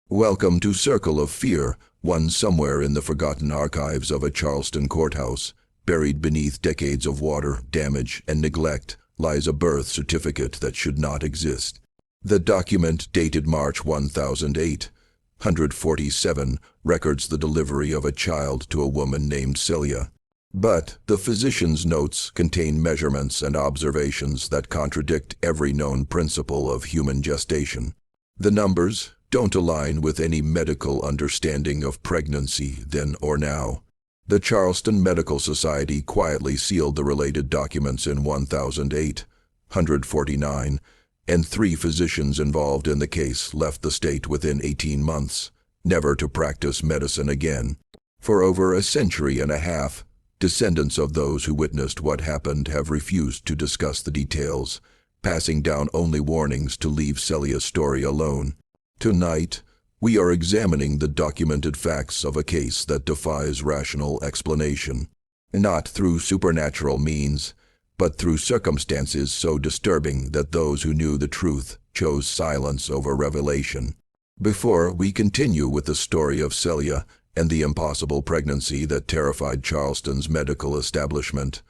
Welcome to Circle of Fear, one somewhere in the forgotten archives of a Charleston courthouse, buried beneath decades of water, damage, and neglect, lies a birth certificate that should not exist. The document, dated March 1847, records the delivery of a child to a woman named Celia. But the physician's notes contain measurements and observations that contradict every known principle of human gestation. The numbers don't align with any medical understanding of pregnancy then or now. The Charleston Medical Society quietly sealed the related documents in 1849, and 3 physicians involved in the case left the state within 18 months, never to practice medicine again. For over a century and a half, descendants of those who witnessed what happened have refused to discuss the details, passing down only warnings to leave Celia's story alone. Tonight, we are examining the documented facts of a case that defies rational explanation, not through supernatural means, but through circumstances so disturbing that those who knew the truth chose silence over revelation. Before we continue with the story of Celia and the impossible pregnancy that terrified Charleston's medical establishment,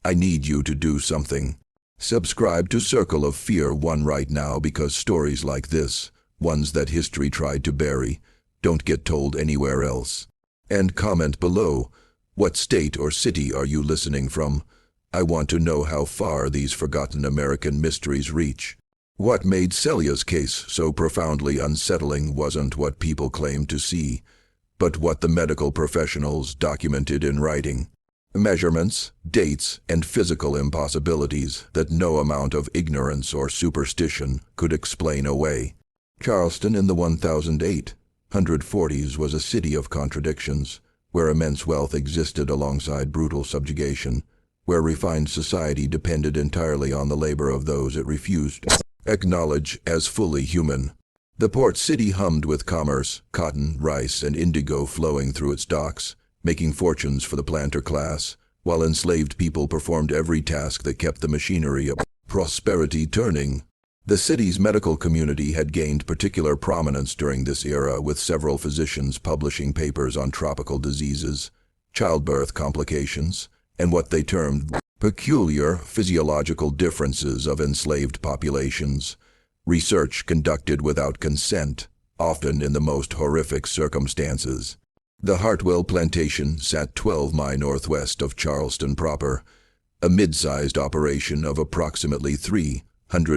I need you to do something. Subscribe to Circle of Fear 1 right now, because stories like this, ones that history tried to bury, don't get told anywhere else. And comment below, what state or city are you listening from? I want to know how far these forgotten American mysteries reach. What made Celia's case so profoundly unsettling wasn't what people claimed to see, but what the medical professionals documented in writing. Measurements, dates, and physical impossibilities that no amount of ignorance or superstition could explain away. Charleston in the 1840s was a city of contradictions, where immense wealth existed alongside brutal subjugation, where refined society depended entirely on the labor of those it refused to acknowledge as fully human. The port city hummed with commerce, cotton, rice, and indigo flowing through its docks, making fortunes for the planter class, while enslaved people performed every task that kept the machinery of prosperity turning. The city's medical community had gained particular prominence during this era, with several physicians publishing papers on tropical diseases, childbirth complications, and what they termed peculiar physiological differences of enslaved populations. Research conducted without consent, often in the most horrific circumstances. The Hartwell Plantation sat 12 miles northwest of Charleston proper, a mid-sized operation of approximately 300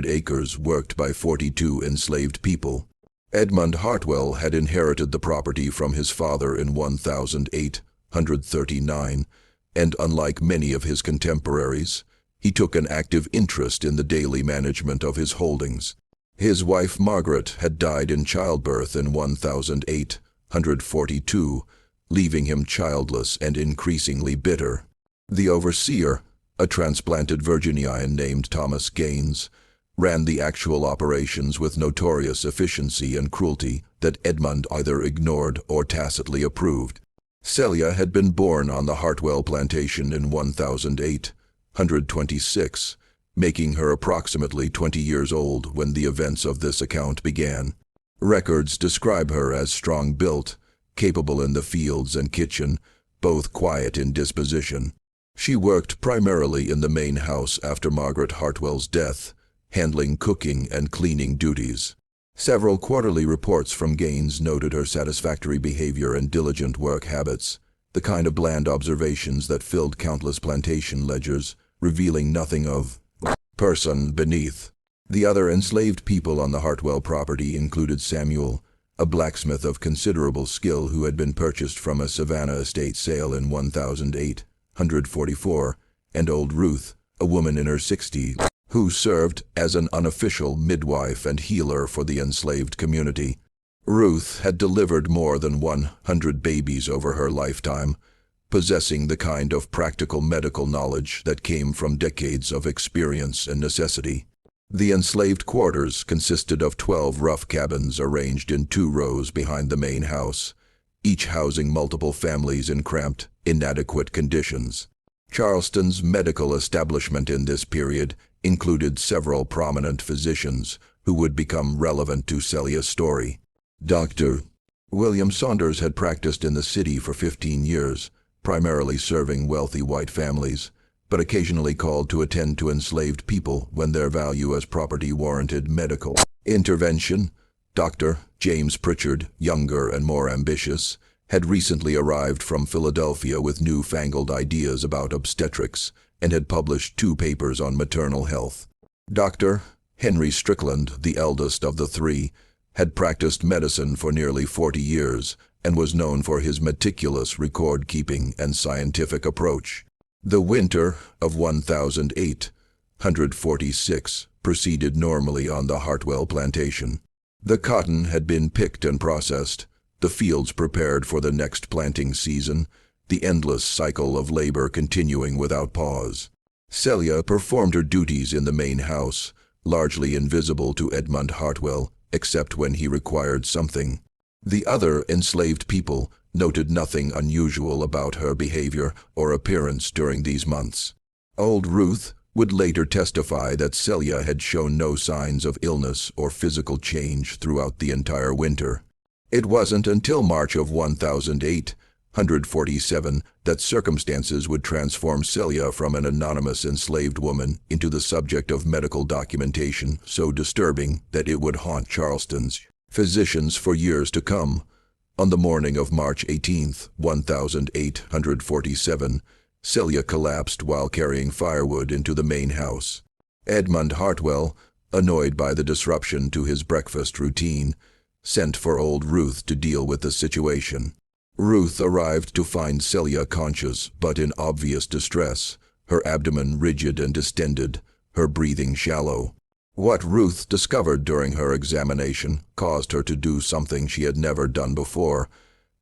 acres worked by 42 enslaved people. Edmund Hartwell had inherited the property from his father in 1839, and unlike many of his contemporaries, he took an active interest in the daily management of his holdings. His wife Margaret had died in childbirth in 1842, leaving him childless and increasingly bitter. The overseer, a transplanted Virginian named Thomas Gaines, ran the actual operations with notorious efficiency and cruelty that Edmund either ignored or tacitly approved. Celia had been born on the Hartwell Plantation in 1826, making her approximately 20 years old when the events of this account began. Records describe her as strong-built, capable in the fields and kitchen, both quiet in disposition. She worked primarily in the main house after Margaret Hartwell's death, handling cooking and cleaning duties. Several quarterly reports from Gaines noted her satisfactory behavior and diligent work habits, the kind of bland observations that filled countless plantation ledgers, revealing nothing of person beneath. The other enslaved people on the Hartwell property included Samuel, a blacksmith of considerable skill who had been purchased from a Savannah estate sale in 1844, and old Ruth, a woman in her 60s, who served as an unofficial midwife and healer for the enslaved community. Ruth had delivered more than 100 babies over her lifetime, possessing the kind of practical medical knowledge that came from decades of experience and necessity. The enslaved quarters consisted of 12 rough cabins arranged in 2 rows behind the main house, each housing multiple families in cramped, inadequate conditions. Charleston's medical establishment in this period included several prominent physicians who would become relevant to Celia's story. Dr. William Saunders had practiced in the city for 15 years, primarily serving wealthy white families, but occasionally called to attend to enslaved people when their value as property warranted medical intervention. Dr. James Pritchard, younger and more ambitious, had recently arrived from Philadelphia with newfangled ideas about obstetrics and had published 2 papers on maternal health. Dr. Henry Strickland, the eldest of the 3, had practiced medicine for nearly 40 years and was known for his meticulous record-keeping and scientific approach. The winter of 1846 proceeded normally on the Hartwell plantation. The cotton had been picked and processed, the fields prepared for the next planting season, the endless cycle of labor continuing without pause. Celia performed her duties in the main house, largely invisible to Edmund Hartwell, except when he required something. The other enslaved people noted nothing unusual about her behavior or appearance during these months. Old Ruth would later testify that Celia had shown no signs of illness or physical change throughout the entire winter. It wasn't until March of 1847 that circumstances would transform Celia from an anonymous enslaved woman into the subject of medical documentation so disturbing that it would haunt Charleston's physicians for years to come. On the morning of March 18, 1847, Celia collapsed while carrying firewood into the main house. Edmund Hartwell, annoyed by the disruption to his breakfast routine, sent for old Ruth to deal with the situation. Ruth arrived to find Celia conscious but in obvious distress, her abdomen rigid and distended, her breathing shallow. What Ruth discovered during her examination caused her to do something she had never done before.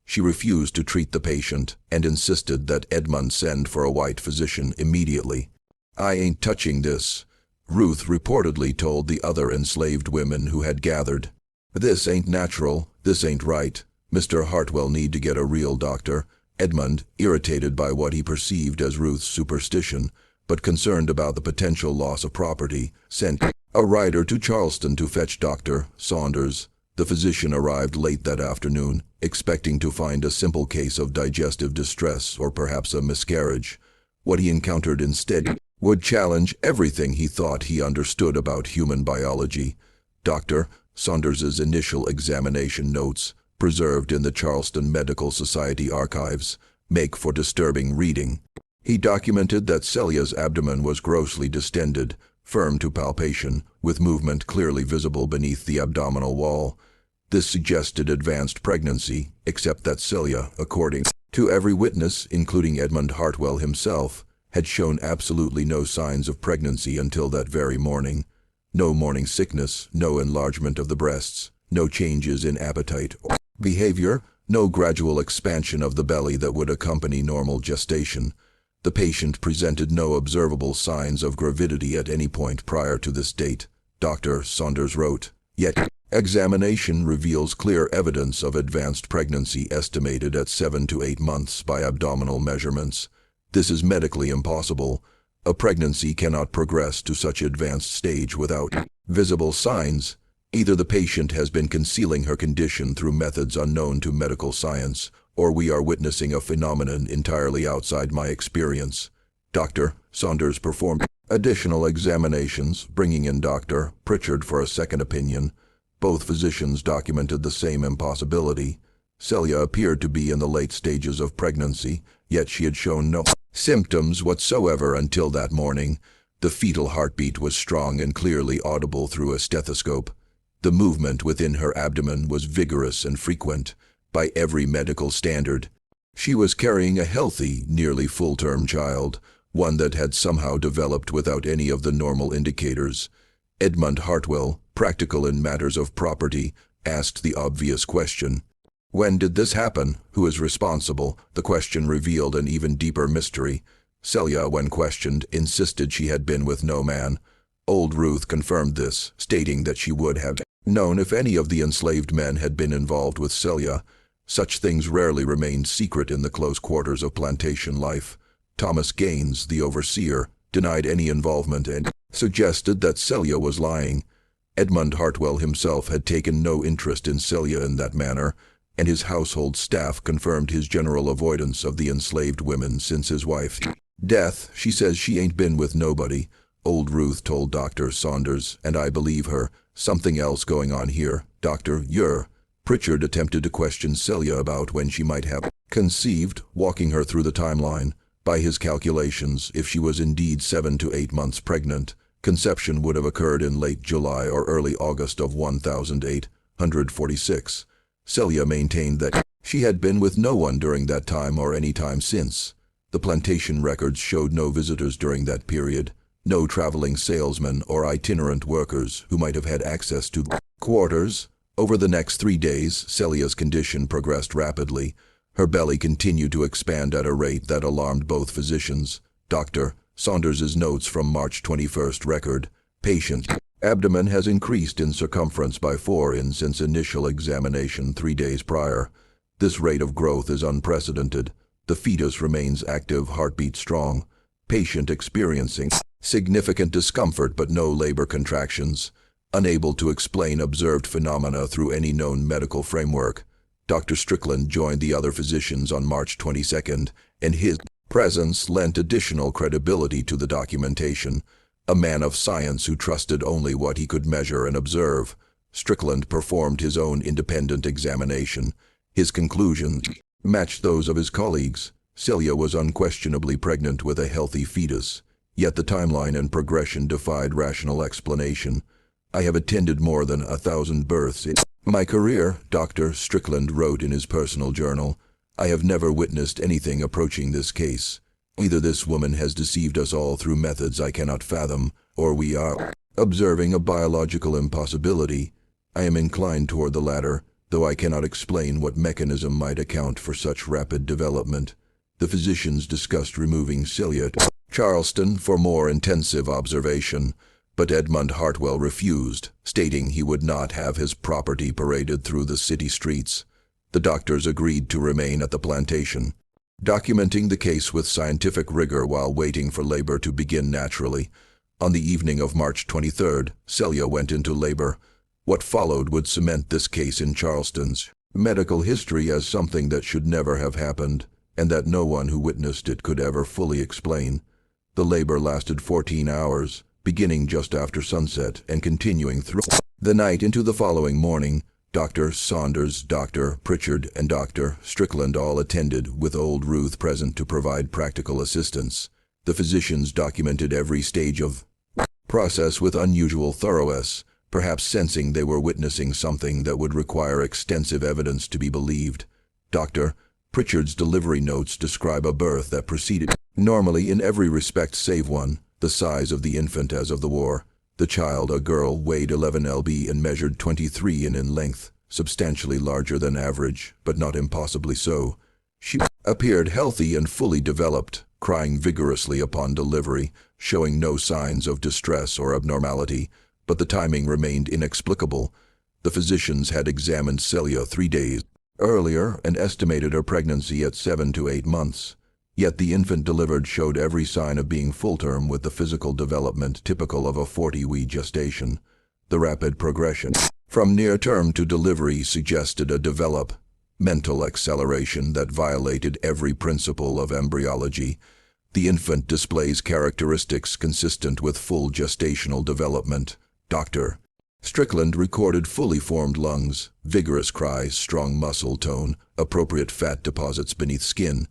She refused to treat the patient and insisted that Edmund send for a white physician immediately. "I ain't touching this," Ruth reportedly told the other enslaved women who had gathered. "This ain't natural, this ain't right. Mr. Hartwell need to get a real doctor." Edmund, irritated by what he perceived as Ruth's superstition, but concerned about the potential loss of property, sent a rider to Charleston to fetch Dr. Saunders. The physician arrived late that afternoon, expecting to find a simple case of digestive distress or perhaps a miscarriage. What he encountered instead would challenge everything he thought he understood about human biology. Dr. Saunders's initial examination notes, preserved in the Charleston Medical Society archives, make for disturbing reading. He documented that Celia's abdomen was grossly distended, firm to palpation, with movement clearly visible beneath the abdominal wall. This suggested advanced pregnancy, except that Celia, according to every witness, including Edmund Hartwell himself, had shown absolutely no signs of pregnancy until that very morning. No morning sickness, no enlargement of the breasts, no changes in appetite or behavior, no gradual expansion of the belly that would accompany normal gestation. The patient presented no observable signs of gravidity at any point prior to this date, Dr. Saunders wrote. Yet, examination reveals clear evidence of advanced pregnancy estimated at 7 to 8 months by abdominal measurements. This is medically impossible. A pregnancy cannot progress to such advanced stage without visible signs. Either the patient has been concealing her condition through methods unknown to medical science, or we are witnessing a phenomenon entirely outside my experience. Dr. Saunders performed additional examinations, bringing in Dr. Pritchard for a second opinion. Both physicians documented the same impossibility. Celia appeared to be in the late stages of pregnancy, yet she had shown no symptoms whatsoever until that morning. The fetal heartbeat was strong and clearly audible through a stethoscope. The movement within her abdomen was vigorous and frequent, by every medical standard. She was carrying a healthy, nearly full-term child, one that had somehow developed without any of the normal indicators. Edmund Hartwell, practical in matters of property, asked the obvious question. When did this happen? Who is responsible? The question revealed an even deeper mystery. Celia, when questioned, insisted she had been with no man. Old Ruth confirmed this, stating that she would have known if any of the enslaved men had been involved with Celia. Such things rarely remained secret in the close quarters of plantation life. Thomas Gaines, the overseer, denied any involvement and suggested that Celia was lying. Edmund Hartwell himself had taken no interest in Celia in that manner. and his household staff confirmed his general avoidance of the enslaved women since his wife's death. She says she ain't been with nobody, old Ruth told Dr. Saunders, and I believe her. Something else going on here, Doctor. Pritchard attempted to question Celia about when she might have conceived, walking her through the timeline. By his calculations, if she was indeed 7 to 8 months pregnant, conception would have occurred in late July or early August of 1846. Celia maintained that she had been with no one during that time or any time since. The plantation records showed no visitors during that period, no traveling salesmen or itinerant workers who might have had access to quarters. Over the next 3 days, Celia's condition progressed rapidly. Her belly continued to expand at a rate that alarmed both physicians. Dr. Saunders's notes from March 21st record, patient abdomen has increased in circumference by 4 in since initial examination 3 days prior. This rate of growth is unprecedented. The fetus remains active, heartbeat strong. Patient experiencing significant discomfort but no labor contractions. Unable to explain observed phenomena through any known medical framework. Dr. Strickland joined the other physicians on March 22nd, and his presence lent additional credibility to the documentation. A man of science who trusted only what he could measure and observe, Strickland performed his own independent examination. His conclusions matched those of his colleagues. Celia was unquestionably pregnant with a healthy fetus, yet the timeline and progression defied rational explanation. I have attended more than 1,000 births in my career, Dr. Strickland wrote in his personal journal. I have never witnessed anything approaching this case. Either this woman has deceived us all through methods I cannot fathom, or we are observing a biological impossibility. I am inclined toward the latter, though I cannot explain what mechanism might account for such rapid development. The physicians discussed removing Celia to Charleston for more intensive observation, but Edmund Hartwell refused, stating he would not have his property paraded through the city streets. The doctors agreed to remain at the plantation, documenting the case with scientific rigor while waiting for labor to begin naturally. On the evening of March 23rd, Celia went into labor. What followed would cement this case in Charleston's medical history as something that should never have happened, and that no one who witnessed it could ever fully explain. The labor lasted 14 hours, beginning just after sunset and continuing through the night into the following morning. Dr. Saunders, Dr. Pritchard, and Dr. Strickland all attended, with old Ruth present to provide practical assistance. The physicians documented every stage of process with unusual thoroughness, perhaps sensing they were witnessing something that would require extensive evidence to be believed. Dr. Pritchard's delivery notes describe a birth that proceeded normally in every respect save one, the size of the infant as of the war. The child, a girl, weighed 11 lb and measured 23 in length, substantially larger than average, but not impossibly so. She appeared healthy and fully developed, crying vigorously upon delivery, showing no signs of distress or abnormality, but the timing remained inexplicable. The physicians had examined Celia 3 days earlier and estimated her pregnancy at 7 to 8 months. Yet the infant delivered showed every sign of being full-term with the physical development typical of a 40-week gestation. The rapid progression from near-term to delivery suggested a developmental acceleration that violated every principle of embryology. The infant displays characteristics consistent with full gestational development. Dr. Strickland recorded fully formed lungs, vigorous cries, strong muscle tone, appropriate fat deposits beneath skin.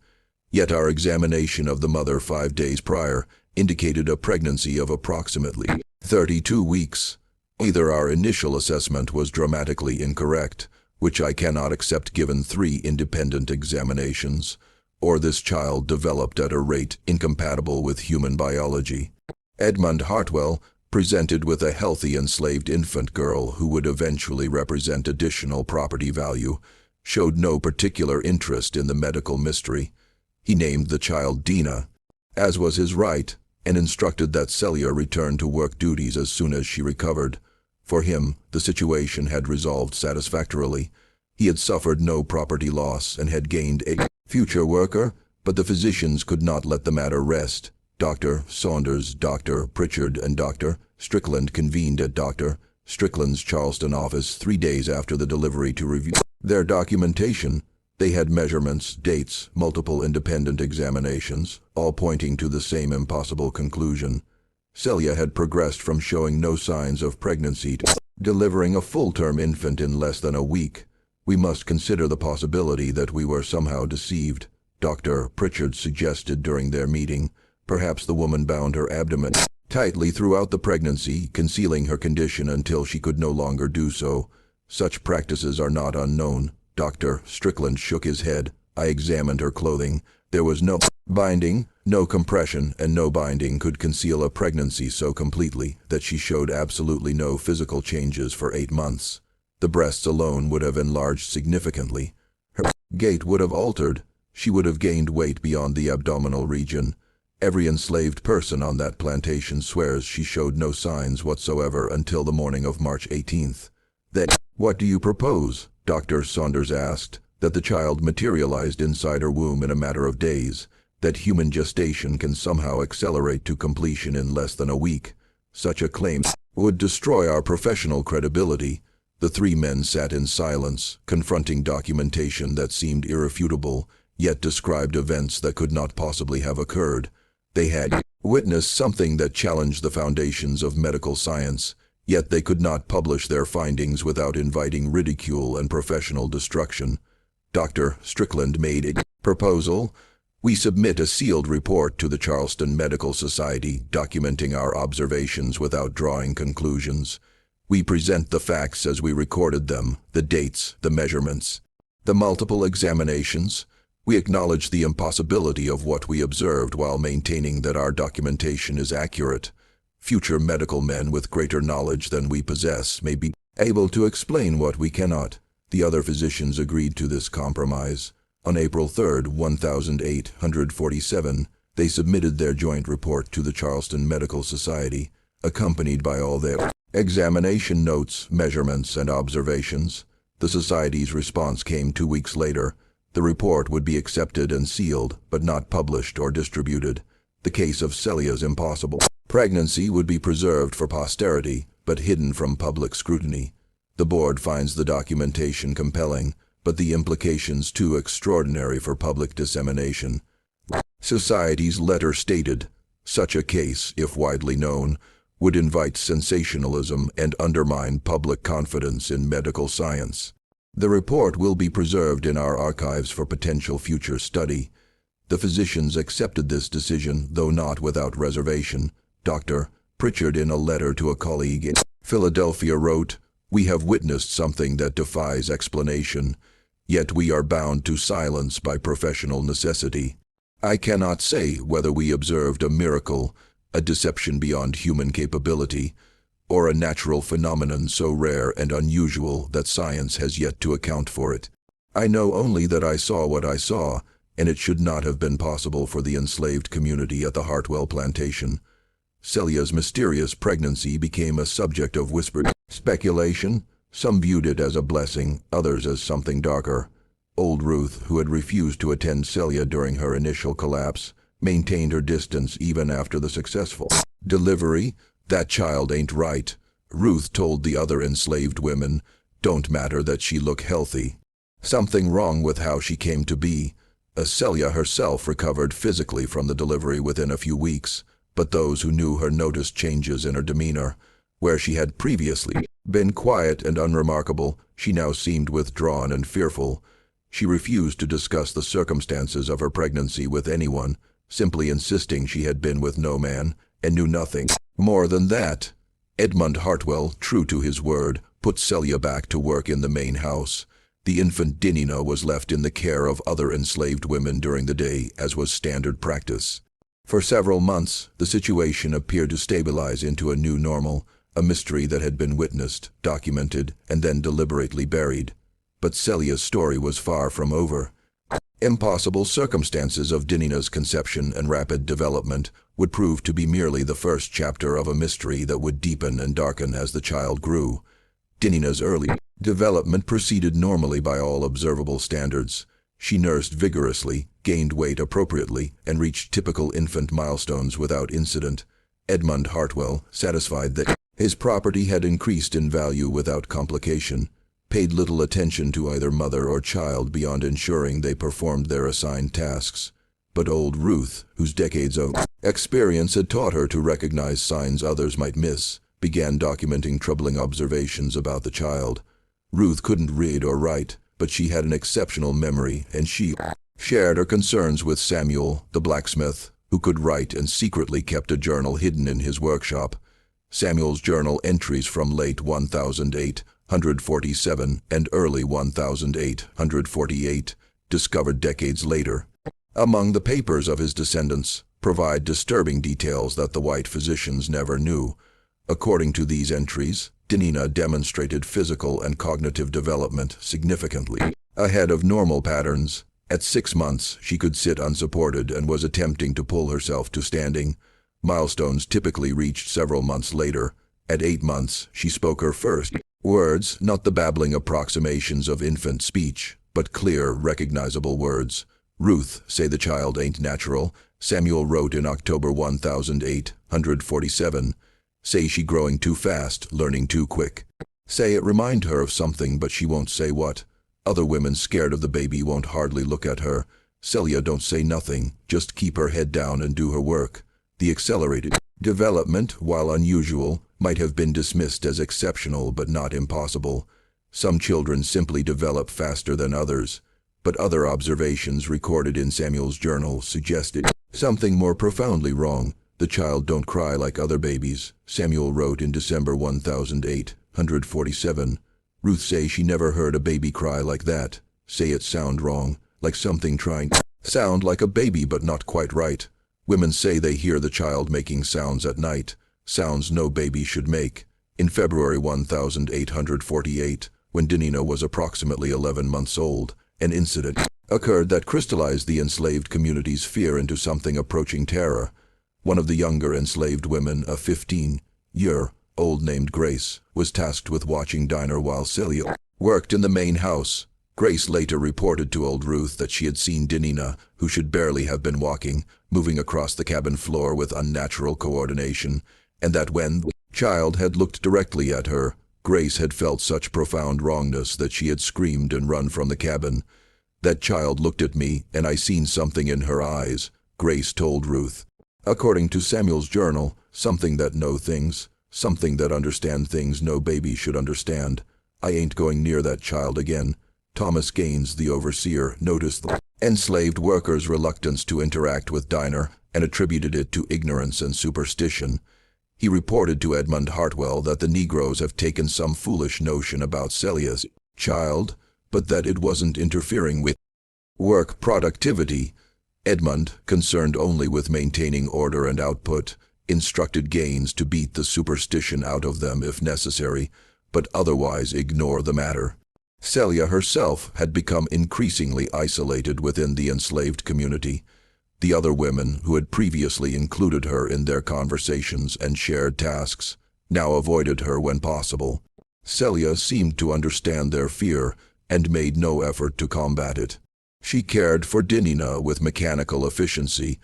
Yet our examination of the mother 5 days prior indicated a pregnancy of approximately 32 weeks. Either our initial assessment was dramatically incorrect, which I cannot accept given 3 independent examinations, or this child developed at a rate incompatible with human biology. Edmund Hartwell, presented with a healthy enslaved infant girl who would eventually represent additional property value, showed no particular interest in the medical mystery. He named the child Dina, as was his right, and instructed that Celia return to work duties as soon as she recovered. For him, the situation had resolved satisfactorily. He had suffered no property loss and had gained a future worker, but the physicians could not let the matter rest. Dr. Saunders, Dr. Pritchard, and Dr. Strickland convened at Dr. Strickland's Charleston office 3 days after the delivery to review their documentation. They had measurements, dates, multiple independent examinations, all pointing to the same impossible conclusion. Celia had progressed from showing no signs of pregnancy to delivering a full-term infant in less than a week. We must consider the possibility that we were somehow deceived, Dr. Pritchard suggested during their meeting. Perhaps the woman bound her abdomen tightly throughout the pregnancy, concealing her condition until she could no longer do so. Such practices are not unknown. Dr. Strickland shook his head. I examined her clothing. There was no binding, no compression, and no binding could conceal a pregnancy so completely that she showed absolutely no physical changes for 8 months. The breasts alone would have enlarged significantly. Her gait would have altered. She would have gained weight beyond the abdominal region. Every enslaved person on that plantation swears she showed no signs whatsoever until the morning of March 18th. Then, what do you propose? Dr. Saunders asked. That the child materialized inside her womb in a matter of days. That human gestation can somehow accelerate to completion in less than a week. Such a claim would destroy our professional credibility. The 3 men sat in silence, confronting documentation that seemed irrefutable, yet described events that could not possibly have occurred. They had witnessed something that challenged the foundations of medical science, yet they could not publish their findings without inviting ridicule and professional destruction. Dr. Strickland made a proposal. We submit a sealed report to the Charleston Medical Society documenting our observations without drawing conclusions. We present the facts as we recorded them, the dates, the measurements, the multiple examinations. We acknowledge the impossibility of what we observed while maintaining that our documentation is accurate. Future medical men with greater knowledge than we possess may be able to explain what we cannot. The other physicians agreed to this compromise. On April 3, 1847, they submitted their joint report to the Charleston Medical Society, accompanied by all their examination notes, measurements, and observations. The Society's response came 2 weeks later. The report would be accepted and sealed, but not published or distributed. The case of Celia's impossible pregnancy would be preserved for posterity, but hidden from public scrutiny. The board finds the documentation compelling, but the implications too extraordinary for public dissemination. Society's letter stated, such a case, if widely known, would invite sensationalism and undermine public confidence in medical science. The report will be preserved in our archives for potential future study. The physicians accepted this decision, though not without reservation. Dr. Pritchard, in a letter to a colleague in Philadelphia, wrote, "We have witnessed something that defies explanation, yet we are bound to silence by professional necessity. I cannot say whether we observed a miracle, a deception beyond human capability, or a natural phenomenon so rare and unusual that science has yet to account for it. I know only that I saw what I saw, and it should not have been possible for the enslaved community at the Hartwell plantation." Celia's mysterious pregnancy became a subject of whispered speculation. Some viewed it as a blessing, others as something darker. Old Ruth, who had refused to attend Celia during her initial collapse, maintained her distance even after the successful delivery. "That child ain't right," Ruth told the other enslaved women. "Don't matter that she look healthy. Something wrong with how she came to be." Celia herself recovered physically from the delivery within a few weeks, but those who knew her noticed changes in her demeanor. Where she had previously been quiet and unremarkable, she now seemed withdrawn and fearful. She refused to discuss the circumstances of her pregnancy with anyone, simply insisting she had been with no man, and knew nothing more than that. Edmund Hartwell, true to his word, put Celia back to work in the main house. The infant Dinina was left in the care of other enslaved women during the day, as was standard practice. For several months, the situation appeared to stabilize into a new normal, a mystery that had been witnessed, documented, and then deliberately buried. But Celia's story was far from over. Impossible circumstances of Dinina's conception and rapid development would prove to be merely the first chapter of a mystery that would deepen and darken as the child grew. Dinina's early development proceeded normally by all observable standards. She nursed vigorously, gained weight appropriately, and reached typical infant milestones without incident. Edmund Hartwell, satisfied that His property had increased in value without complication, paid little attention to either mother or child beyond ensuring they performed their assigned tasks. But old Ruth, whose decades of experience had taught her to recognize signs others might miss, began documenting troubling observations about the child. Ruth couldn't read or write, but she had an exceptional memory, and she shared her concerns with Samuel, the blacksmith, who could write and secretly kept a journal hidden in his workshop. Samuel's journal entries from late 1847 and early 1848, discovered decades later, among the papers of his descendants, provide disturbing details that the white physicians never knew. According to these entries, Dinina demonstrated physical and cognitive development significantly ahead of normal patterns. At 6 months, she could sit unsupported and was attempting to pull herself to standing. Milestones typically reached several months later. At 8 months, she spoke her first words, not the babbling approximations of infant speech, but clear, recognizable words. Ruth, say the child ain't natural, Samuel wrote in October 1847. Say she growing too fast, learning too quick. Say it remind her of something, but she won't say what. Other women scared of the baby won't hardly look at her. Celia don't say nothing, just keep her head down and do her work. The accelerated development, while unusual, might have been dismissed as exceptional but not impossible. Some children simply develop faster than others, but other observations recorded in Samuel's journal suggested something more profoundly wrong. The child don't cry like other babies, Samuel wrote in December 1847. Ruth say she never heard a baby cry like that. Say it sound wrong, like something trying to sound like a baby but not quite right. Women say they hear the child making sounds at night, sounds no baby should make. In February 1848, when Dinina was approximately 11 months old, an incident occurred that crystallized the enslaved community's fear into something approaching terror. One of the younger enslaved women, a 15-year-old named Grace, was tasked with watching Dinah while Celia worked in the main house. Grace later reported to old Ruth that she had seen Dinina, who should barely have been walking, moving across the cabin floor with unnatural coordination, and that when the child had looked directly at her, Grace had felt such profound wrongness that she had screamed and run from the cabin. That child looked at me, and I seen something in her eyes, Grace told Ruth. According to Samuel's journal, something that know things, something that understand things no baby should understand. I ain't going near that child again. Thomas Gaines, the overseer, noticed the enslaved workers' reluctance to interact with Dinah and attributed it to ignorance and superstition. He reported to Edmund Hartwell that the Negroes have taken some foolish notion about Celia's child, but that it wasn't interfering with work productivity. Edmund, concerned only with maintaining order and output, instructed Gaines to beat the superstition out of them if necessary, but otherwise ignore the matter. Celia herself had become increasingly isolated within the enslaved community. The other women, who had previously included her in their conversations and shared tasks, now avoided her when possible. Celia seemed to understand their fear and made no effort to combat it. She cared for Dinina with mechanical efficiency,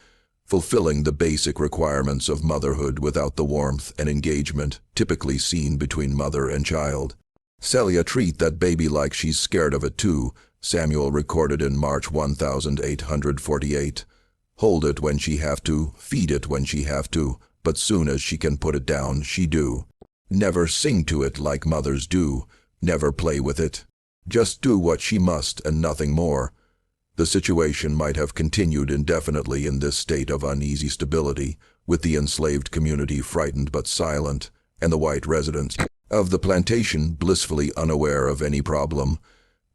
fulfilling the basic requirements of motherhood without the warmth and engagement typically seen between mother and child. Celia treat that baby like she's scared of it too, Samuel recorded in March 1848. Hold it when she have to, feed it when she have to, but soon as she can put it down, she do. Never sing to it like mothers do, never play with it. Just do what she must and nothing more. The situation might have continued indefinitely in this state of uneasy stability, with the enslaved community frightened but silent, and the white residents of the plantation blissfully unaware of any problem.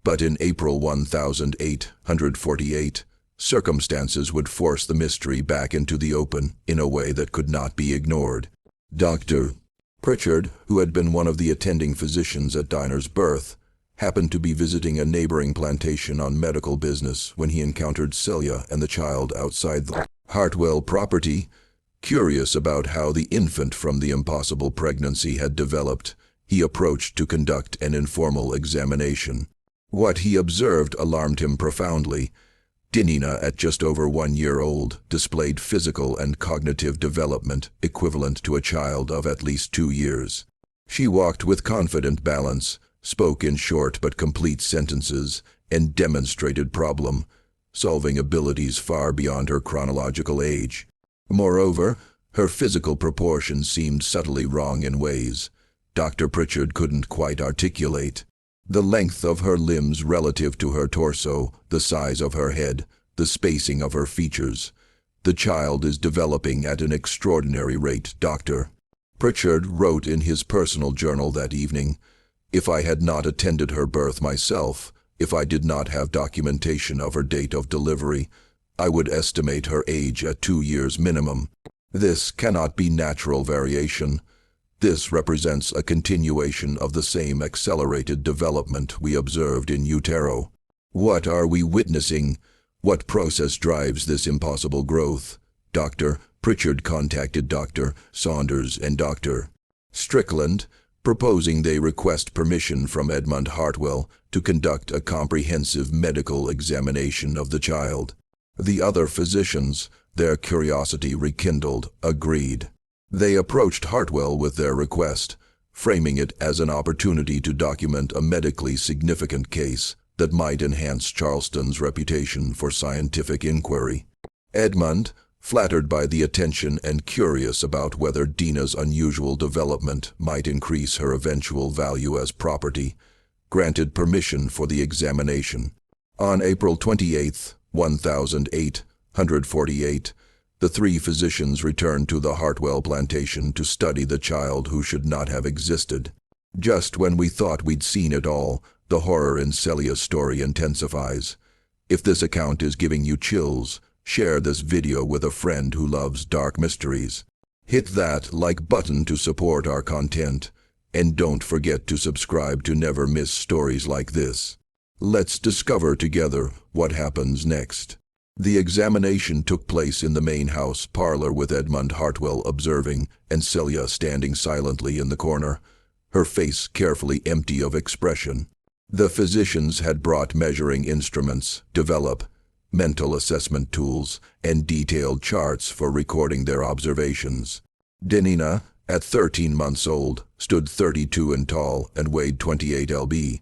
But in April 1848, circumstances would force the mystery back into the open in a way that could not be ignored. Dr. Pritchard, who had been one of the attending physicians at Dinah's birth, happened to be visiting a neighboring plantation on medical business when he encountered Celia and the child outside the Hartwell property. Curious about how the infant from the impossible pregnancy had developed, he approached to conduct an informal examination. What he observed alarmed him profoundly. Dinina, at just over 1 year old, displayed physical and cognitive development equivalent to a child of at least 2 years. She walked with confident balance, spoke in short but complete sentences, and demonstrated problem-solving abilities far beyond her chronological age. Moreover, her physical proportions seemed subtly wrong in ways Dr. Pritchard couldn't quite articulate. The length of her limbs relative to her torso, the size of her head, the spacing of her features. The child is developing at an extraordinary rate, Dr. Pritchard wrote in his personal journal that evening. If I had not attended her birth myself, if I did not have documentation of her date of delivery, I would estimate her age at 2 years minimum. This cannot be natural variation. This represents a continuation of the same accelerated development we observed in utero. What are we witnessing? What process drives this impossible growth? Dr. Pritchard contacted Dr. Saunders and Dr. Strickland, proposing they request permission from Edmund Hartwell to conduct a comprehensive medical examination of the child. The other physicians, their curiosity rekindled, agreed. They approached Hartwell with their request, framing it as an opportunity to document a medically significant case that might enhance Charleston's reputation for scientific inquiry. Edmund, flattered by the attention and curious about whether Dina's unusual development might increase her eventual value as property, granted permission for the examination. On April 28, 1848, the 3 physicians returned to the Hartwell plantation to study the child who should not have existed. Just when we thought we'd seen it all, the horror in Celia's story intensifies. If this account is giving you chills, share this video with a friend who loves dark mysteries. Hit that like button to support our content, and don't forget to subscribe to never miss stories like this. Let's discover together what happens next. The examination took place in the main house parlor with Edmund Hartwell observing and Celia standing silently in the corner, her face carefully empty of expression. The physicians had brought measuring instruments, mental assessment tools, and detailed charts for recording their observations. Dinina, at 13 months old, stood 32 in tall and weighed 28 lb,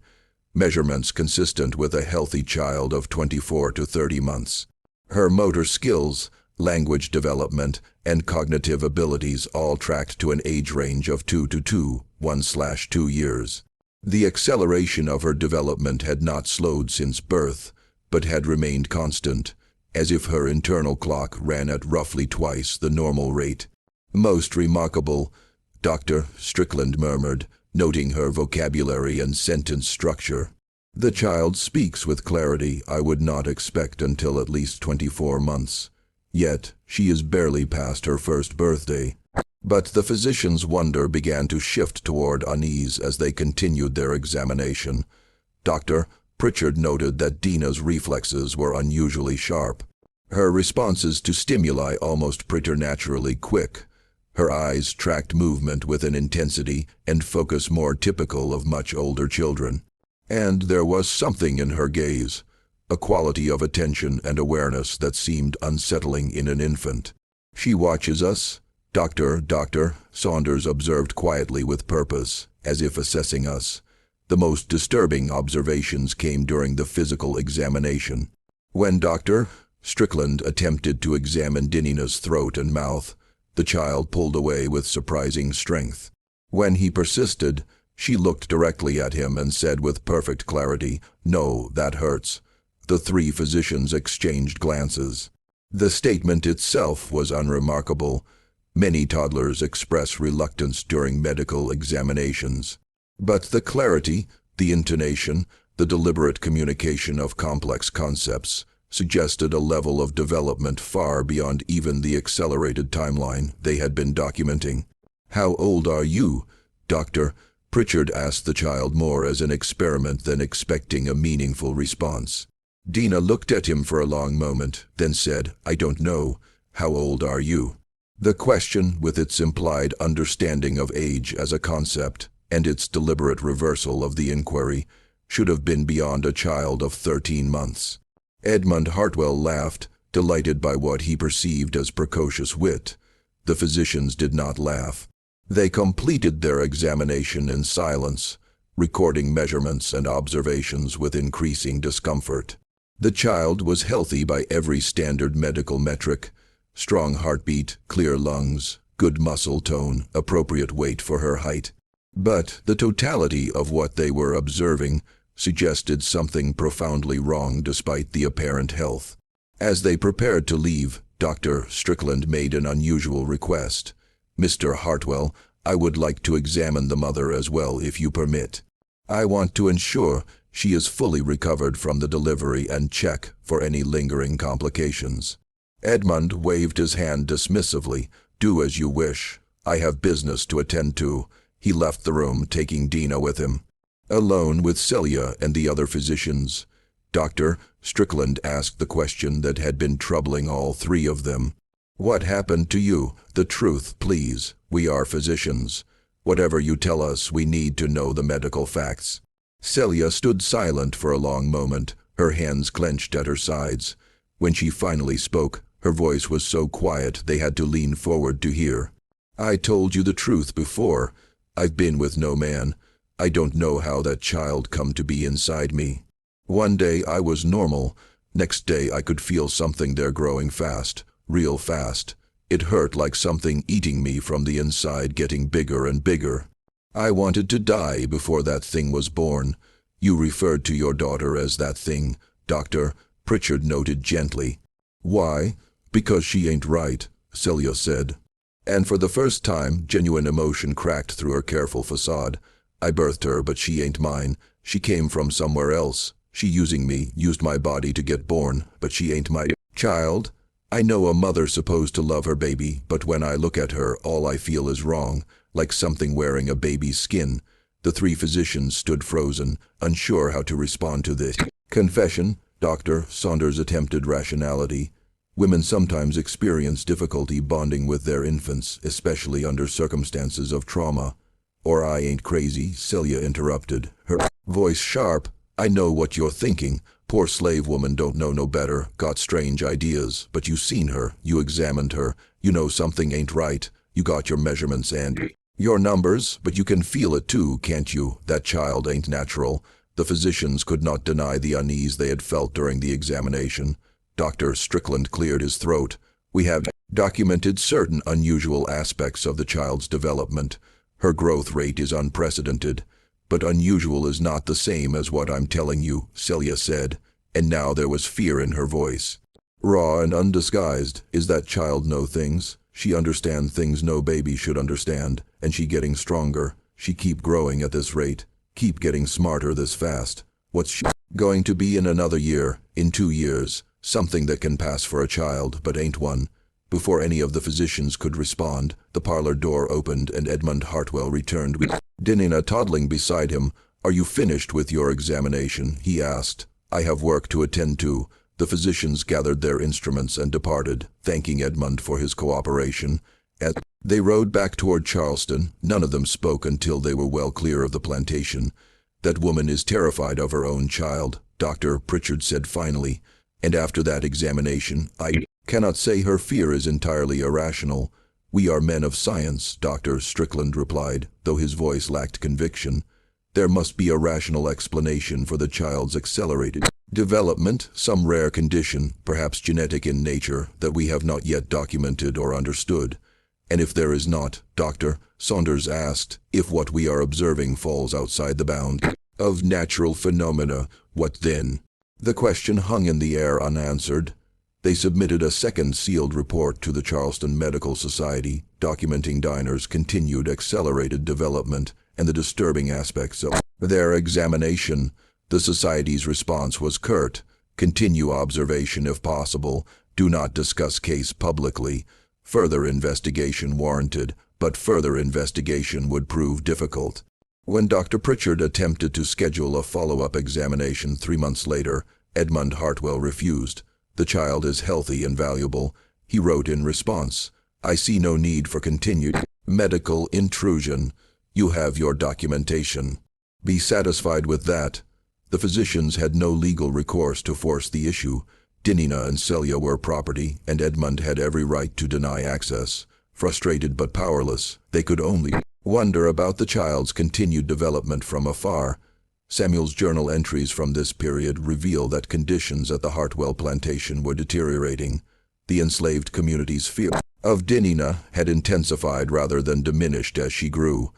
measurements consistent with a healthy child of 24 to 30 months. Her motor skills, language development, and cognitive abilities all tracked to an age range of 2 to 1/2 years. The acceleration of her development had not slowed since birth, but had remained constant, as if her internal clock ran at roughly twice the normal rate. Most remarkable, Dr. Strickland murmured, noting her vocabulary and sentence structure. The child speaks with clarity I would not expect until at least 24 months. Yet, she is barely past her first birthday. But the physician's wonder began to shift toward unease as they continued their examination. Dr. Pritchard noted that Dina's reflexes were unusually sharp. Her responses to stimuli almost preternaturally quick. Her eyes tracked movement with an intensity and focus more typical of much older children. And there was something in her gaze, a quality of attention and awareness that seemed unsettling in an infant. She watches us, Dr. Saunders observed quietly with purpose, as if assessing us. The most disturbing observations came during the physical examination. When Dr. Strickland attempted to examine Dinina's throat and mouth, the child pulled away with surprising strength. When he persisted, she looked directly at him and said with perfect clarity, "No, that hurts." The 3 physicians exchanged glances. The statement itself was unremarkable. Many toddlers express reluctance during medical examinations. But the clarity, the intonation, the deliberate communication of complex concepts suggested a level of development far beyond even the accelerated timeline they had been documenting. "How old are you, Dr.?" Pritchard asked the child more as an experiment than expecting a meaningful response. Dina looked at him for a long moment, then said, "I don't know. How old are you?" The question, with its implied understanding of age as a concept, and its deliberate reversal of the inquiry, should have been beyond a child of 13 months. Edmund Hartwell laughed, delighted by what he perceived as precocious wit. The physicians did not laugh. They completed their examination in silence, recording measurements and observations with increasing discomfort. The child was healthy by every standard medical metric: strong heartbeat, clear lungs, good muscle tone, appropriate weight for her height. But the totality of what they were observing suggested something profoundly wrong despite the apparent health. As they prepared to leave, Dr. Strickland made an unusual request. "Mr. Hartwell, I would like to examine the mother as well, if you permit. I want to ensure she is fully recovered from the delivery and check for any lingering complications." Edmund waved his hand dismissively. "Do as you wish. I have business to attend to." He left the room, taking Dina with him. Alone with Celia and the other physicians, Dr. Strickland asked the question that had been troubling all three of them. "What happened to you? The truth, please. We are physicians. Whatever you tell us, we need to know the medical facts." Celia stood silent for a long moment, her hands clenched at her sides. When she finally spoke, her voice was so quiet they had to lean forward to hear. "I told you the truth before. I've been with no man. I don't know how that child come to be inside me. One day I was normal. Next day I could feel something there growing fast, real fast. It hurt like something eating me from the inside, getting bigger and bigger. I wanted to die before that thing was born." "You referred to your daughter as that thing, Doctor," Pritchard noted gently. "Why? Because she ain't right," Celia said. And for the first time, genuine emotion cracked through her careful facade. "I birthed her, but she ain't mine. She came from somewhere else. She using me, used my body to get born, but she ain't my child. I know a mother supposed to love her baby, but when I look at her, all I feel is wrong, like something wearing a baby's skin." The three physicians stood frozen, unsure how to respond to this confession. Dr. Saunders attempted rationality. "Women sometimes experience difficulty bonding with their infants, especially under circumstances of trauma." "Or I ain't crazy," Celia interrupted, her voice sharp. "I know what you're thinking. Poor slave woman don't know no better, got strange ideas, but you seen her, you examined her, you know something ain't right, you got your measurements and your numbers, but you can feel it too, can't you? That child ain't natural." The physicians could not deny the unease they had felt during the examination. Dr. Strickland cleared his throat. "We have documented certain unusual aspects of the child's development. Her growth rate is unprecedented. But unusual is not the same as what I'm telling you," Celia said, and now there was fear in her voice. "Raw and undisguised. Is that child know things? She understand things no baby should understand, and she getting stronger. She keep growing at this rate, keep getting smarter this fast. What's she going to be in another year, in 2 years? Something that can pass for a child, but ain't one." Before any of the physicians could respond, the parlor door opened and Edmund Hartwell returned with Dina toddling beside him. "Are you finished with your examination?" he asked. "I have work to attend to." The physicians gathered their instruments and departed, thanking Edmund for his cooperation. As they rode back toward Charleston, none of them spoke until they were well clear of the plantation. "That woman is terrified of her own child," Dr. Pritchard said finally. "And after that examination, I cannot say her fear is entirely irrational." "We are men of science," Dr. Strickland replied, though his voice lacked conviction. "There must be a rational explanation for the child's accelerated development, some rare condition, perhaps genetic in nature, that we have not yet documented or understood." "And if there is not," Dr. Saunders asked, "if what we are observing falls outside the bounds of natural phenomena, what then?" The question hung in the air unanswered. They submitted a second sealed report to the Charleston Medical Society, documenting Diner's continued accelerated development and the disturbing aspects of their examination. The Society's response was curt: "Continue observation if possible. Do not discuss case publicly. Further investigation warranted, but further investigation would prove difficult." When Dr. Pritchard attempted to schedule a follow-up examination 3 months later, Edmund Hartwell refused. "The child is healthy and valuable," he wrote in response. "I see no need for continued medical intrusion. You have your documentation. Be satisfied with that." The physicians had no legal recourse to force the issue. Dinina and Celia were property, and Edmund had every right to deny access. Frustrated but powerless, they could only wonder about the child's continued development from afar. Samuel's journal entries from this period reveal that conditions at the Hartwell plantation were deteriorating. The enslaved community's fear of Dinina had intensified rather than diminished as she grew,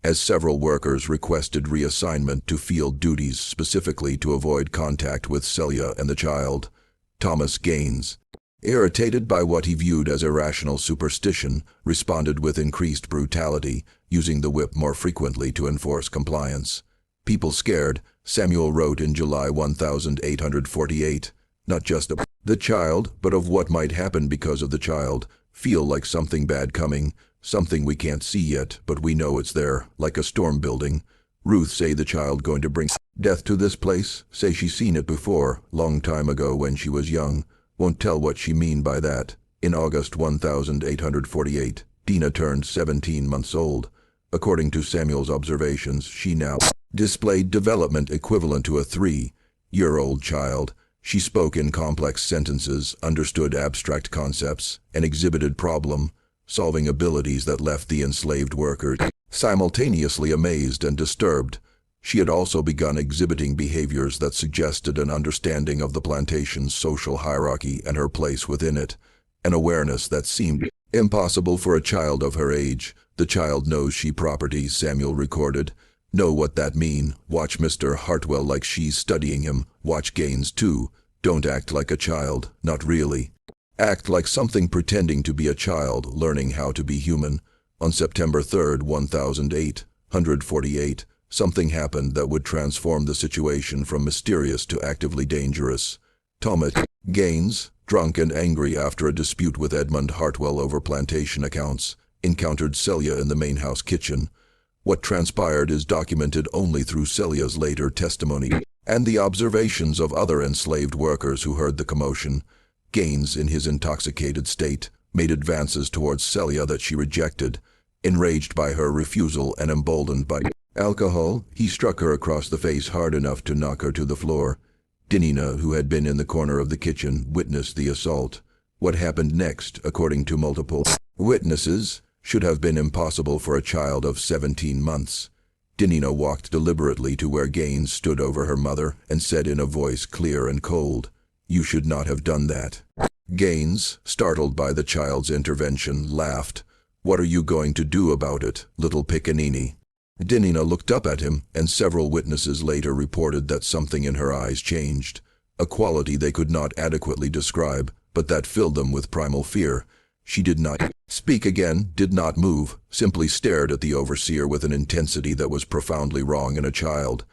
as several workers requested reassignment to field duties specifically to avoid contact with Celia and the child. Thomas Gaines, irritated by what he viewed as irrational superstition, responded with increased brutality, using the whip more frequently to enforce compliance. People scared, Samuel wrote in July 1848, not just of the child, but of what might happen because of the child. Feel like something bad coming, something we can't see yet, but we know it's there, like a storm building. Ruth say the child going to bring death to this place, say she's seen it before, long time ago when she was young. Won't tell what she mean by that. In August 1848, Dina turned 17 months old. According to Samuel's observations, she now displayed development equivalent to a 3-year-old child. She spoke in complex sentences, understood abstract concepts, and exhibited problem-solving abilities that left the enslaved workers simultaneously amazed and disturbed. She had also begun exhibiting behaviors that suggested an understanding of the plantation's social hierarchy and her place within it, an awareness that seemed impossible for a child of her age. The child knows she property, Samuel recorded. Know what that mean? Watch Mr. Hartwell like she's studying him. Watch Gaines too. Don't act like a child, not really. Act like something pretending to be a child, learning how to be human. On September 3, 1848, something happened that would transform the situation from mysterious to actively dangerous. Thomas Gaines, drunk and angry after a dispute with Edmund Hartwell over plantation accounts, encountered Celia in the main house kitchen. What transpired is documented only through Celia's later testimony and the observations of other enslaved workers who heard the commotion. Gaines, in his intoxicated state, made advances towards Celia that she rejected. Enraged by her refusal and emboldened by alcohol, he struck her across the face hard enough to knock her to the floor. Dinina, who had been in the corner of the kitchen, witnessed the assault. What happened next, according to multiple witnesses, should have been impossible for a child of 17 months. Dinina walked deliberately to where Gaines stood over her mother and said in a voice clear and cold, "You should not have done that." Gaines, startled by the child's intervention, laughed. "What are you going to do about it, little pickaninny?" Dinina looked up at him, and several witnesses later reported that something in her eyes changed, a quality they could not adequately describe, but that filled them with primal fear. She did not speak again, did not move, simply stared at the overseer with an intensity that was profoundly wrong in a child.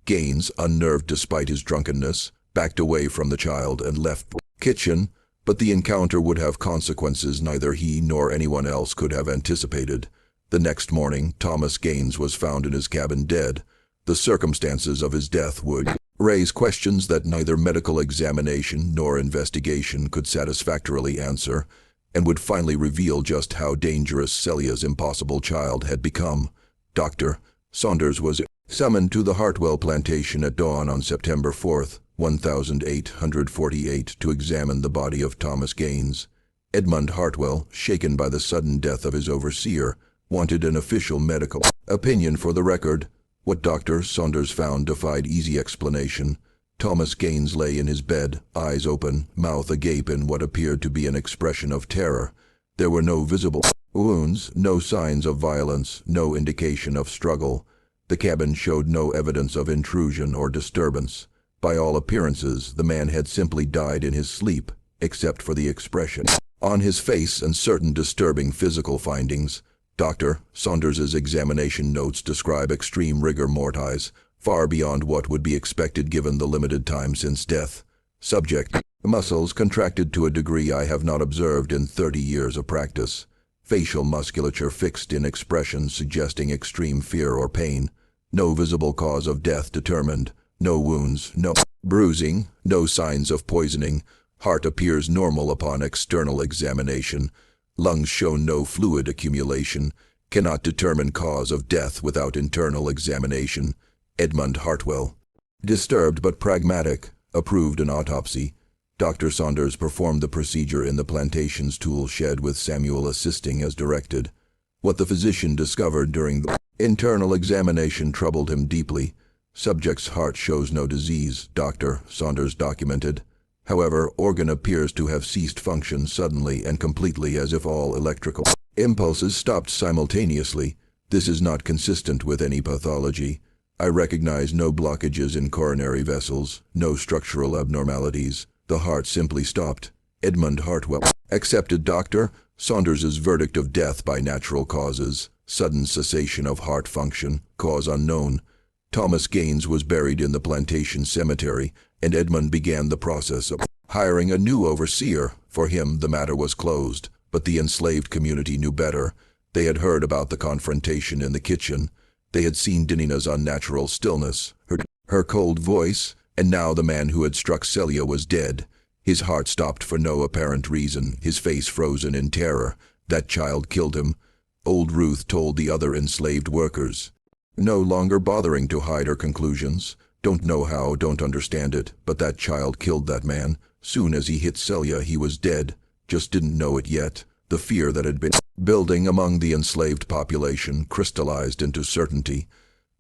Gaines, unnerved despite his drunkenness, backed away from the child and left the kitchen, but the encounter would have consequences neither he nor anyone else could have anticipated. The next morning, Thomas Gaines was found in his cabin dead. The circumstances of his death would raise questions that neither medical examination nor investigation could satisfactorily answer, and would finally reveal just how dangerous Celia's impossible child had become. Dr. Saunders was summoned to the Hartwell plantation at dawn on September 4, 1848, to examine the body of Thomas Gaines. Edmund Hartwell, shaken by the sudden death of his overseer, wanted an official medical opinion for the record. What Dr. Saunders found defied easy explanation. Thomas Gaines lay in his bed, eyes open, mouth agape in what appeared to be an expression of terror. There were no visible wounds, no signs of violence, no indication of struggle. The cabin showed no evidence of intrusion or disturbance. By all appearances, the man had simply died in his sleep, except for the expression on his face and certain disturbing physical findings. Dr. Saunders's examination notes describe extreme rigor mortis, far beyond what would be expected given the limited time since death. Subject: muscles contracted to a degree I have not observed in 30 years of practice. Facial musculature fixed in expressions suggesting extreme fear or pain. No visible cause of death determined. No wounds, no bruising, no signs of poisoning. Heart appears normal upon external examination. Lungs show no fluid accumulation. Cannot determine cause of death without internal examination. Edmund Hartwell. Disturbed but pragmatic. Approved an autopsy. Dr. Saunders performed the procedure in the Plantation's tool shed with Samuel assisting as directed. What the physician discovered during the internal examination troubled him deeply. Subject's heart shows no disease, Dr. Saunders documented. However, organ appears to have ceased function suddenly and completely, as if all electrical impulses stopped simultaneously. This is not consistent with any pathology. I recognize no blockages in coronary vessels, no structural abnormalities. The heart simply stopped. Edmund Hartwell accepted Dr. Saunders's verdict of death by natural causes, sudden cessation of heart function, cause unknown. Thomas Gaines was buried in the Plantation cemetery, and Edmund began the process of hiring a new overseer. For him, the matter was closed, but the enslaved community knew better. They had heard about the confrontation in the kitchen. They had seen Dinina's unnatural stillness, her cold voice, and now the man who had struck Celia was dead. His heart stopped for no apparent reason, his face frozen in terror. That child killed him. Old Ruth told the other enslaved workers. No longer bothering to hide her conclusions. Don't know how, don't understand it, but that child killed that man. Soon as he hit Celia, he was dead. Just didn't know it yet. The fear that had been building among the enslaved population crystallized into certainty.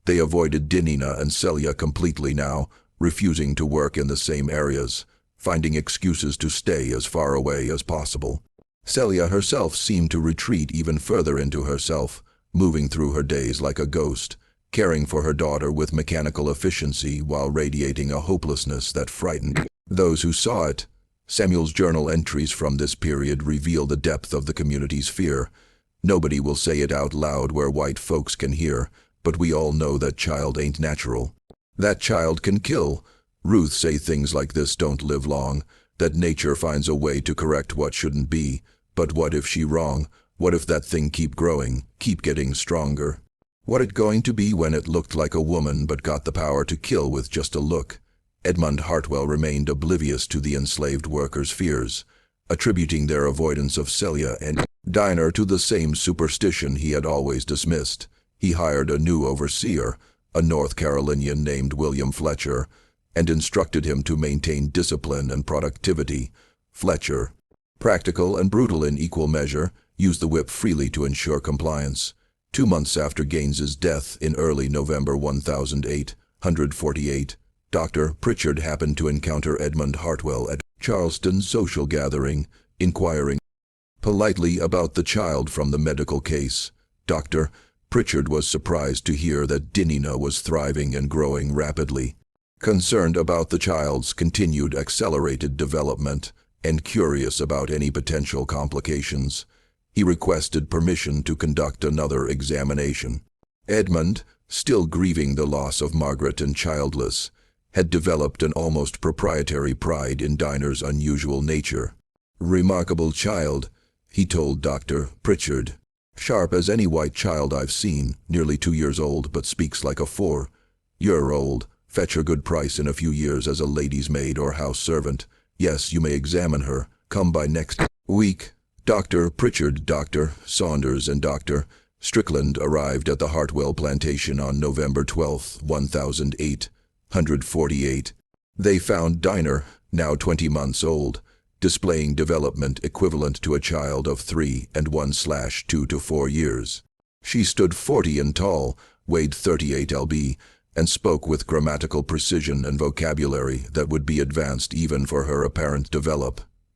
They avoided Dinina and Celia completely now, refusing to work in the same areas, finding excuses to stay as far away as possible. Celia herself seemed to retreat even further into herself, moving through her days like a ghost, caring for her daughter with mechanical efficiency while radiating a hopelessness that frightened those who saw it. Samuel's journal entries from this period reveal the depth of the community's fear. Nobody will say it out loud where white folks can hear, but we all know that child ain't natural. That child can kill. Ruth say things like this don't live long, that nature finds a way to correct what shouldn't be. But what if she wrong? What if that thing keep growing, keep getting stronger? What it going to be when it looked like a woman but got the power to kill with just a look? Edmund Hartwell remained oblivious to the enslaved workers' fears, attributing their avoidance of Celia and Dinah to the same superstition he had always dismissed. He hired a new overseer, a North Carolinian named William Fletcher, and instructed him to maintain discipline and productivity. Fletcher, practical and brutal in equal measure, used the whip freely to ensure compliance. 2 months after Gaines's death in early November 1848, Dr. Pritchard happened to encounter Edmund Hartwell at Charleston's social gathering, inquiring politely about the child from the medical case. Dr. Pritchard was surprised to hear that Dinina was thriving and growing rapidly. Concerned about the child's continued accelerated development and curious about any potential complications, he requested permission to conduct another examination. Edmund, still grieving the loss of Margaret and childless, had developed an almost proprietary pride in Dinah's unusual nature. "Remarkable child," he told Dr. Pritchard. "Sharp as any white child I've seen, nearly 2 years old, but speaks like a 4. You're old. Fetch her good price in a few years as a lady's maid or house servant. Yes, you may examine her. Come by next week." Dr. Pritchard, Dr. Saunders, and Dr. Strickland arrived at the Hartwell plantation on November 12, 1848. They found Dinah, now 20 months old, displaying development equivalent to a child of 3 and 1/2 to 4 years. She stood 40 and tall, weighed 38 lb, and spoke with grammatical precision and vocabulary that would be advanced even for her apparent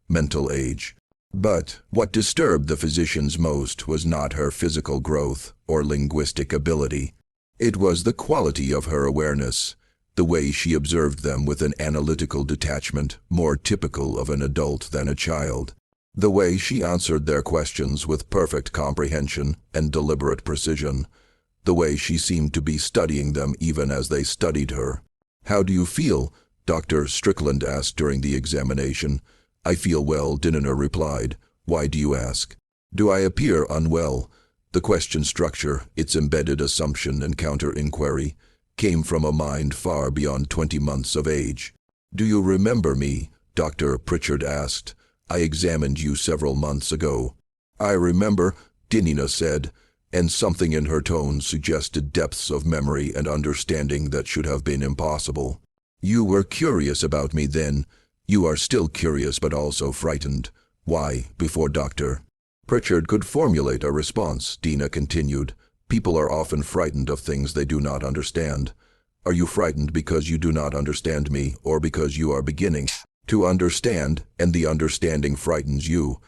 mental age. But what disturbed the physicians most was not her physical growth or linguistic ability. It was the quality of her awareness, the way she observed them with an analytical detachment more typical of an adult than a child, the way she answered their questions with perfect comprehension and deliberate precision, the way she seemed to be studying them even as they studied her. "How do you feel?" Dr. Strickland asked during the examination. "I feel well," Dinah replied. "Why do you ask?" "Do I appear unwell?" The question structure, its embedded assumption and counter-inquiry, came from a mind far beyond 20 months of age. "Do you remember me?" Dr. Pritchard asked. "I examined you several months ago." "I remember," Dinah said, and something in her tone suggested depths of memory and understanding that should have been impossible. "You were curious about me then. You are still curious but also frightened. Why, before Dr. Pritchard could formulate a response, Dina continued, people are often frightened of things they do not understand. Are you frightened because you do not understand me, or because you are beginning to understand, and the understanding frightens you?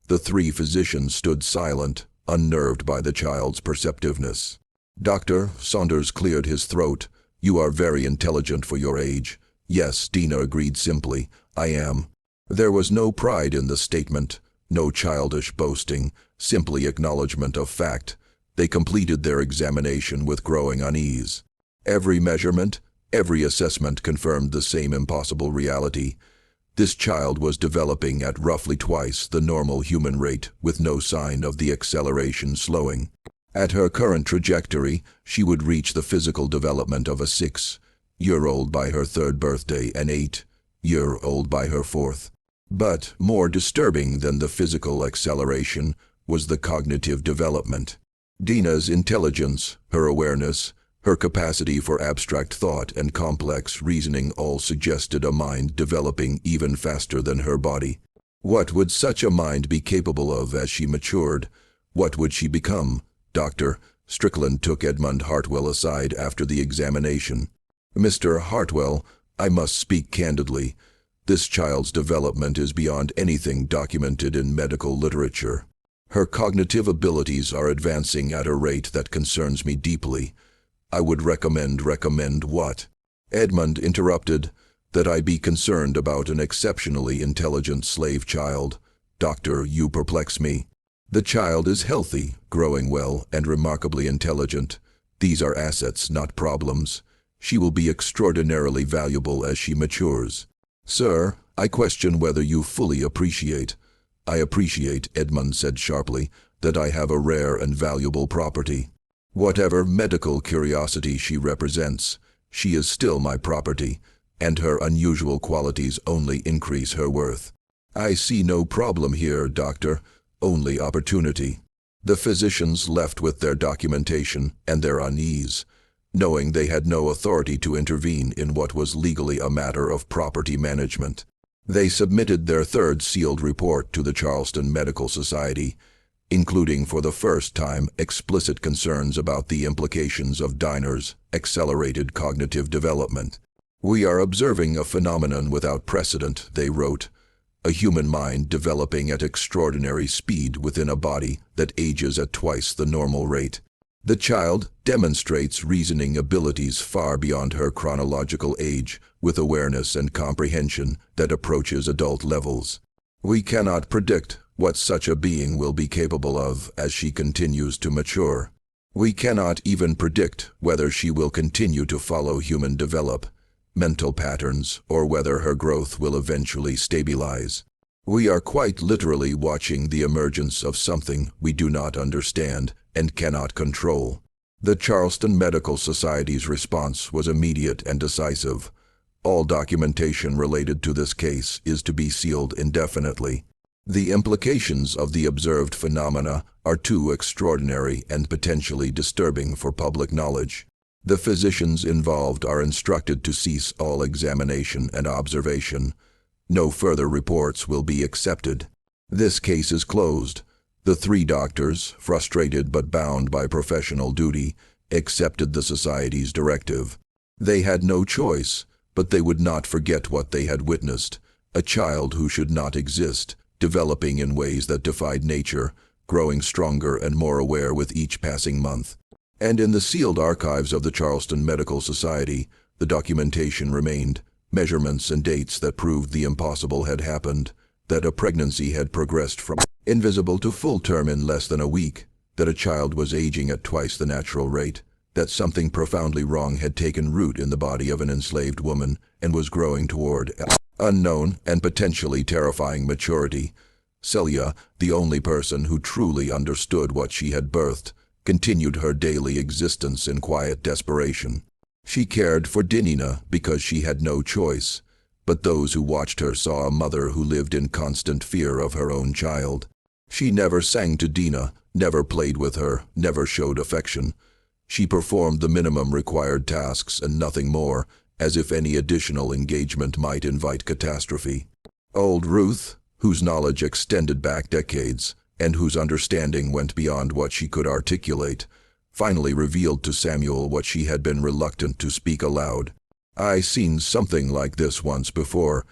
The three physicians stood silent, unnerved by the child's perceptiveness. Dr. Saunders cleared his throat. You are very intelligent for your age. Yes, Dina agreed simply. I am. There was no pride in the statement, no childish boasting, simply acknowledgement of fact. They completed their examination with growing unease. Every measurement, every assessment confirmed the same impossible reality. This child was developing at roughly twice the normal human rate, with no sign of the acceleration slowing. At her current trajectory, she would reach the physical development of a 6-year-old by her 3rd birthday and 8-year-old by her 4th. But more disturbing than the physical acceleration was the cognitive development. Dina's intelligence, her awareness, her capacity for abstract thought and complex reasoning all suggested a mind developing even faster than her body. What would such a mind be capable of as she matured? What would she become? Dr. Strickland took Edmund Hartwell aside after the examination. Mr. Hartwell, I must speak candidly. This child's development is beyond anything documented in medical literature. Her cognitive abilities are advancing at a rate that concerns me deeply. I would recommend what? Edmund interrupted, that I be concerned about an exceptionally intelligent slave child. Doctor, you perplex me. The child is healthy, growing well, and remarkably intelligent. These are assets, not problems. She will be extraordinarily valuable as she matures. Sir, I question whether you fully appreciate. I appreciate, Edmund said sharply, that I have a rare and valuable property. Whatever medical curiosity she represents, she is still my property, and her unusual qualities only increase her worth. I see no problem here, Doctor, only opportunity. The physicians left with their documentation and their unease, knowing they had no authority to intervene in what was legally a matter of property management. They submitted their 3rd sealed report to the Charleston Medical Society, including for the first time explicit concerns about the implications of Diner's accelerated cognitive development. We are observing a phenomenon without precedent, they wrote, a human mind developing at extraordinary speed within a body that ages at twice the normal rate. The child demonstrates reasoning abilities far beyond her chronological age, with awareness and comprehension that approaches adult levels. We cannot predict what such a being will be capable of as she continues to mature. We cannot even predict whether she will continue to follow human mental patterns, or whether her growth will eventually stabilize. We are quite literally watching the emergence of something we do not understand and cannot control. The Charleston Medical Society's response was immediate and decisive. All documentation related to this case is to be sealed indefinitely. The implications of the observed phenomena are too extraordinary and potentially disturbing for public knowledge. The physicians involved are instructed to cease all examination and observation. No further reports will be accepted. This case is closed. The 3 doctors, frustrated but bound by professional duty, accepted the Society's directive. They had no choice, but they would not forget what they had witnessed, a child who should not exist, developing in ways that defied nature, growing stronger and more aware with each passing month. And in the sealed archives of the Charleston Medical Society, the documentation remained, measurements and dates that proved the impossible had happened, that a pregnancy had progressed from invisible to full term in less than a week, that a child was aging at twice the natural rate, that something profoundly wrong had taken root in the body of an enslaved woman and was growing toward unknown and potentially terrifying maturity. Celia, the only person who truly understood what she had birthed, continued her daily existence in quiet desperation. She cared for Dinina because she had no choice, but those who watched her saw a mother who lived in constant fear of her own child. She never sang to Dina, never played with her, never showed affection. She performed the minimum required tasks and nothing more, as if any additional engagement might invite catastrophe. Old Ruth, whose knowledge extended back decades, and whose understanding went beyond what she could articulate, finally revealed to Samuel what she had been reluctant to speak aloud. "I seen something like this once before,"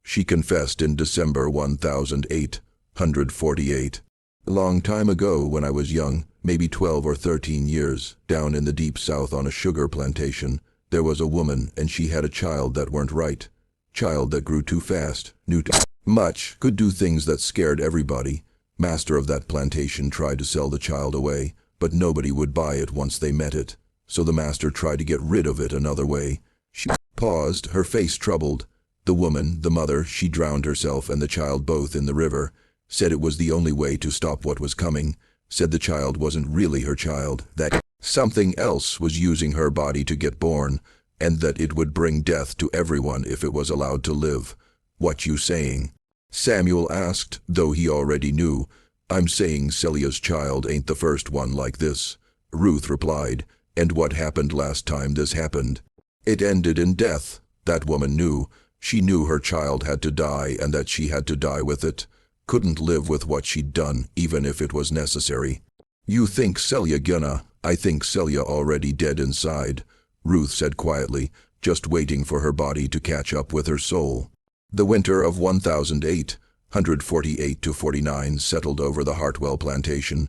she confessed in December 1848. "A long time ago when I was young, maybe 12 or 13 years, down in the deep south on a sugar plantation, there was a woman and she had a child that weren't right. Child that grew too fast, knew too much, could do things that scared everybody. Master of that plantation tried to sell the child away, but nobody would buy it once they met it. So the master tried to get rid of it another way." She paused, her face troubled. "The woman, the mother, she drowned herself and the child both in the river. Said it was the only way to stop what was coming. Said the child wasn't really her child, that something else was using her body to get born, and that it would bring death to everyone if it was allowed to live." "What you saying?" Samuel asked, though he already knew. "I'm saying Celia's child ain't the first one like this," Ruth replied. "And what happened last time this happened? It ended in death. That woman knew. She knew her child had to die and that she had to die with it. Couldn't live with what she'd done, even if it was necessary." "You think Celia gonna?" "I think Celia already dead inside," Ruth said quietly, just waiting for her body to catch up with her soul. The winter of 1848–49 settled over the Hartwell plantation,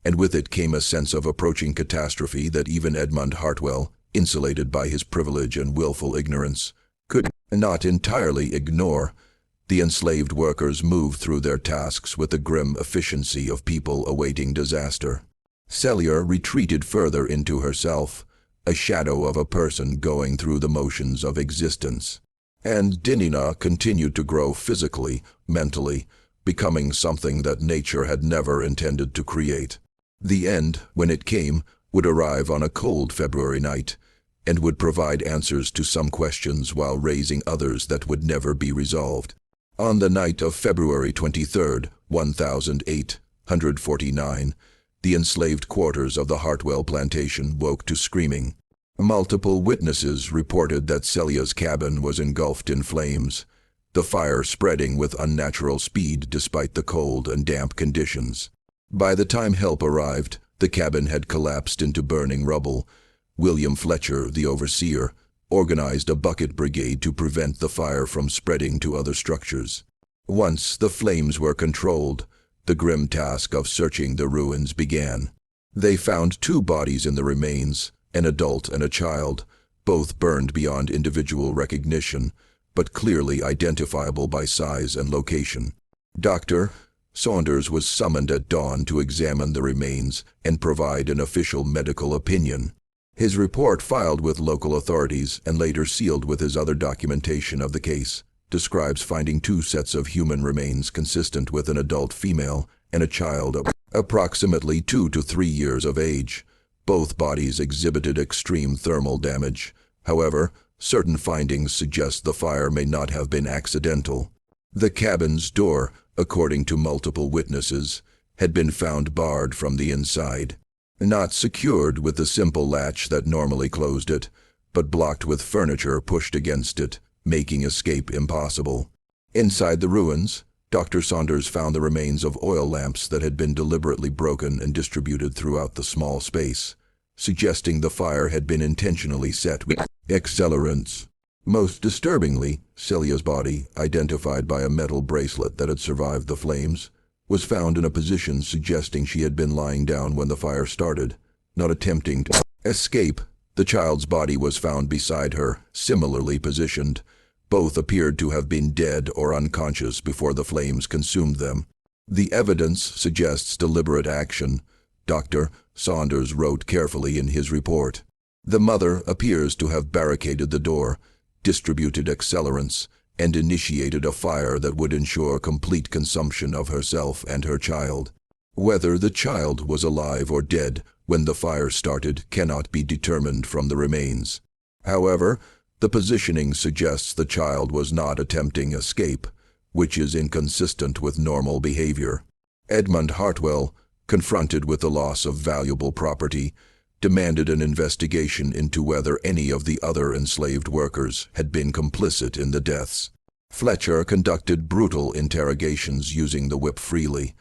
and with it came a sense of approaching catastrophe that even Edmund Hartwell, insulated by his privilege and willful ignorance, could not entirely ignore. The enslaved workers moved through their tasks with the grim efficiency of people awaiting disaster. Celia retreated further into herself, a shadow of a person going through the motions of existence. And Dinina continued to grow physically, mentally, becoming something that nature had never intended to create. The end, when it came, would arrive on a cold February night, and would provide answers to some questions while raising others that would never be resolved. On the night of February 23rd, 1849, the enslaved quarters of the Hartwell plantation woke to screaming. Multiple witnesses reported that Celia's cabin was engulfed in flames, the fire spreading with unnatural speed despite the cold and damp conditions. By the time help arrived, the cabin had collapsed into burning rubble. William Fletcher, the overseer, organized a bucket brigade to prevent the fire from spreading to other structures. Once the flames were controlled, the grim task of searching the ruins began. They found 2 bodies in the remains, an adult and a child, both burned beyond individual recognition, but clearly identifiable by size and location. Dr. Saunders was summoned at dawn to examine the remains and provide an official medical opinion. His report, filed with local authorities and later sealed with his other documentation of the case, describes finding 2 sets of human remains consistent with an adult female and a child of approximately 2 to 3 years of age. Both bodies exhibited extreme thermal damage. However, certain findings suggest the fire may not have been accidental. The cabin's door, according to multiple witnesses, had been found barred from the inside. Not secured with the simple latch that normally closed it, but blocked with furniture pushed against it, making escape impossible. Inside the ruins, Dr. Saunders found the remains of oil lamps that had been deliberately broken and distributed throughout the small space, suggesting the fire had been intentionally set with accelerants. Most disturbingly, Celia's body, identified by a metal bracelet that had survived the flames, was found in a position suggesting she had been lying down when the fire started, not attempting to escape. The child's body was found beside her, similarly positioned. Both appeared to have been dead or unconscious before the flames consumed them. The evidence suggests deliberate action, Dr. Saunders wrote carefully in his report. The mother appears to have barricaded the door, distributed accelerants, and initiated a fire that would ensure complete consumption of herself and her child. Whether the child was alive or dead when the fire started cannot be determined from the remains. However, the positioning suggests the child was not attempting escape, which is inconsistent with normal behavior. Edmund Hartwell, confronted with the loss of valuable property, demanded an investigation into whether any of the other enslaved workers had been complicit in the deaths. Fletcher conducted brutal interrogations using the whip freely,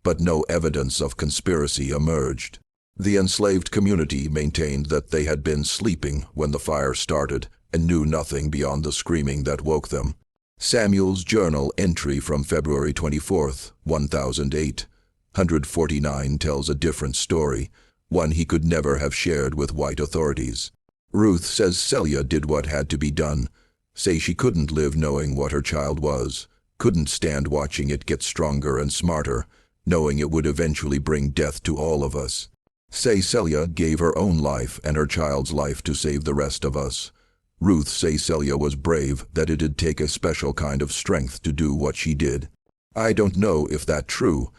but no evidence of conspiracy emerged. The enslaved community maintained that they had been sleeping when the fire started and knew nothing beyond the screaming that woke them. Samuel's journal entry from February 24, 1849 tells a different story, one he could never have shared with white authorities. Ruth says Celia did what had to be done, say she couldn't live knowing what her child was, couldn't stand watching it get stronger and smarter, knowing it would eventually bring death to all of us. Say Celia gave her own life and her child's life to save the rest of us. Ruth say Celia was brave, that it'd take a special kind of strength to do what she did. I don't know if that's true.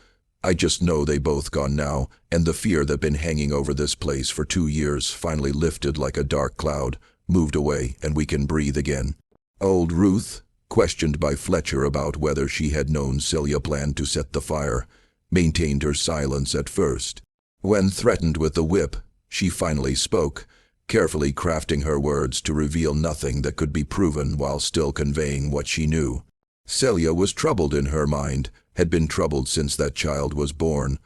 I just know they both gone now, and the fear that been hanging over this place for 2 years finally lifted like a dark cloud, moved away, and we can breathe again. Old Ruth, questioned by Fletcher about whether she had known Celia planned to set the fire, maintained her silence at first. When threatened with the whip, she finally spoke, carefully crafting her words to reveal nothing that could be proven while still conveying what she knew. Celia was troubled in her mind, had been troubled since that child was born.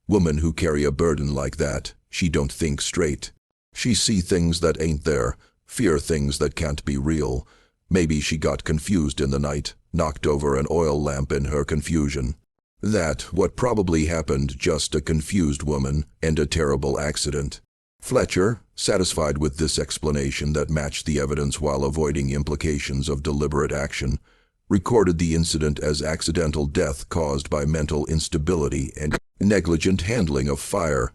Woman who carry a burden like that, she don't think straight. She see things that ain't there, fear things that can't be real. Maybe she got confused in the night, knocked over an oil lamp in her confusion. That what probably happened, just a confused woman and a terrible accident. Fletcher, satisfied with this explanation that matched the evidence while avoiding implications of deliberate action, recorded the incident as accidental death caused by mental instability and negligent handling of fire.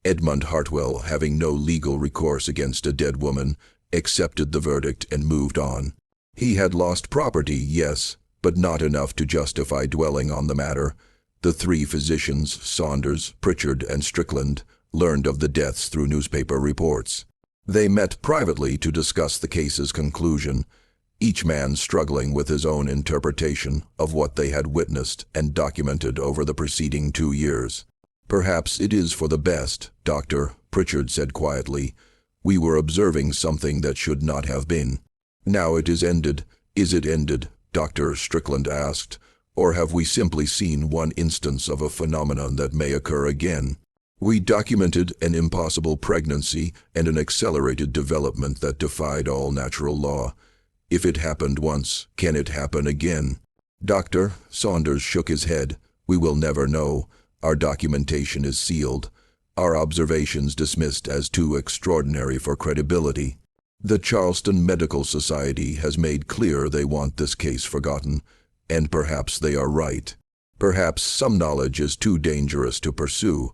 Edmund Hartwell, having no legal recourse against a dead woman, accepted the verdict and moved on. He had lost property, yes, but not enough to justify dwelling on the matter. The 3 physicians, Saunders, Pritchard, and Strickland, learned of the deaths through newspaper reports. They met privately to discuss the case's conclusion, each man struggling with his own interpretation of what they had witnessed and documented over the preceding 2 years. Perhaps it is for the best, Doctor, Pritchard said quietly. We were observing something that should not have been. Now it is ended. Is it ended? Dr. Strickland asked. Or have we simply seen one instance of a phenomenon that may occur again? We documented an impossible pregnancy and an accelerated development that defied all natural law. If it happened once, can it happen again? Dr. Saunders shook his head. We will never know. Our documentation is sealed. Our observations dismissed as too extraordinary for credibility. The Charleston Medical Society has made clear they want this case forgotten. And perhaps they are right. Perhaps some knowledge is too dangerous to pursue.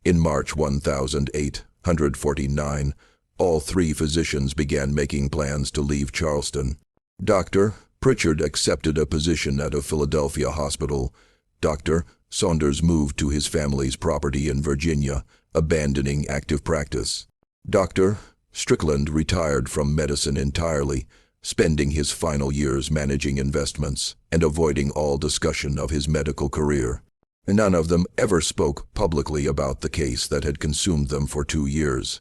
In March 1849, all 3 physicians began making plans to leave Charleston. Dr. Pritchard accepted a position at a Philadelphia hospital. Dr. Saunders moved to his family's property in Virginia, abandoning active practice. Dr. Strickland retired from medicine entirely, spending his final years managing investments and avoiding all discussion of his medical career. None of them ever spoke publicly about the case that had consumed them for 2 years,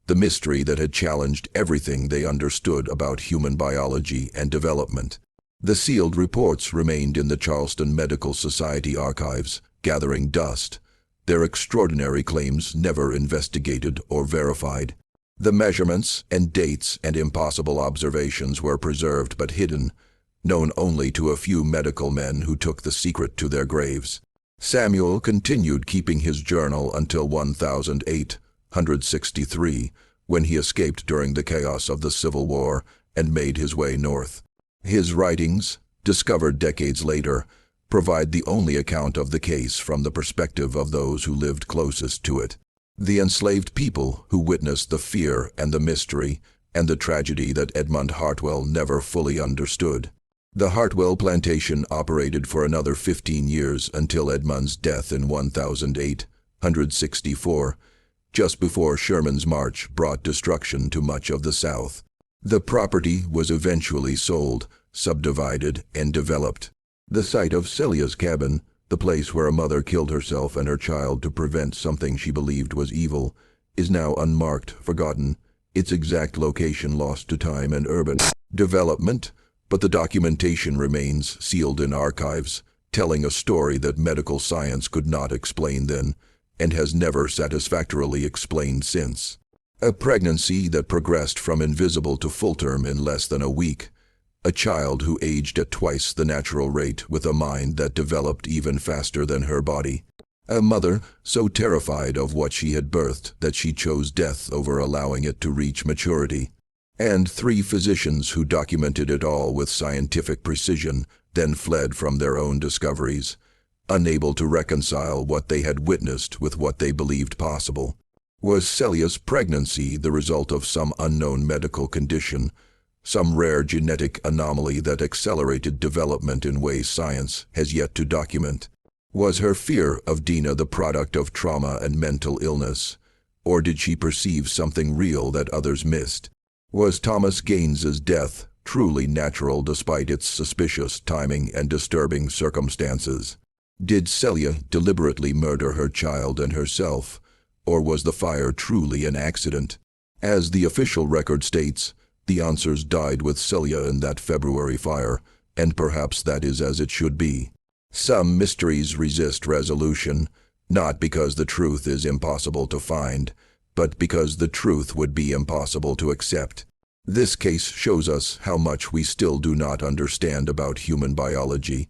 the mystery that had challenged everything they understood about human biology and development. The sealed reports remained in the Charleston Medical Society archives, gathering dust, their extraordinary claims never investigated or verified. The measurements and dates and impossible observations were preserved but hidden, known only to a few medical men who took the secret to their graves. Samuel continued keeping his journal until 1863, when he escaped during the chaos of the Civil War and made his way north. His writings, discovered decades later, provide the only account of the case from the perspective of those who lived closest to it. The enslaved people who witnessed the fear and the mystery and the tragedy that Edmund Hartwell never fully understood. The Hartwell plantation operated for another 15 years until Edmund's death in 1864, just before Sherman's march brought destruction to much of the South. The property was eventually sold, subdivided, and developed. The site of Celia's cabin, the place where a mother killed herself and her child to prevent something she believed was evil, is now unmarked, forgotten, its exact location lost to time and urban development. But the documentation remains sealed in archives, telling a story that medical science could not explain then, and has never satisfactorily explained since. A pregnancy that progressed from invisible to full-term in less than a week. A child who aged at twice the natural rate with a mind that developed even faster than her body. A mother so terrified of what she had birthed that she chose death over allowing it to reach maturity. And 3 physicians who documented it all with scientific precision, then fled from their own discoveries, unable to reconcile what they had witnessed with what they believed possible. Was Celia's pregnancy the result of some unknown medical condition, some rare genetic anomaly that accelerated development in ways science has yet to document? Was her fear of Dina the product of trauma and mental illness, or did she perceive something real that others missed? Was Thomas Gaines's death truly natural despite its suspicious timing and disturbing circumstances? Did Celia deliberately murder her child and herself, or was the fire truly an accident? As the official record states, the answers died with Celia in that February fire, and perhaps that is as it should be. Some mysteries resist resolution, not because the truth is impossible to find, but because the truth would be impossible to accept. This case shows us how much we still do not understand about human biology,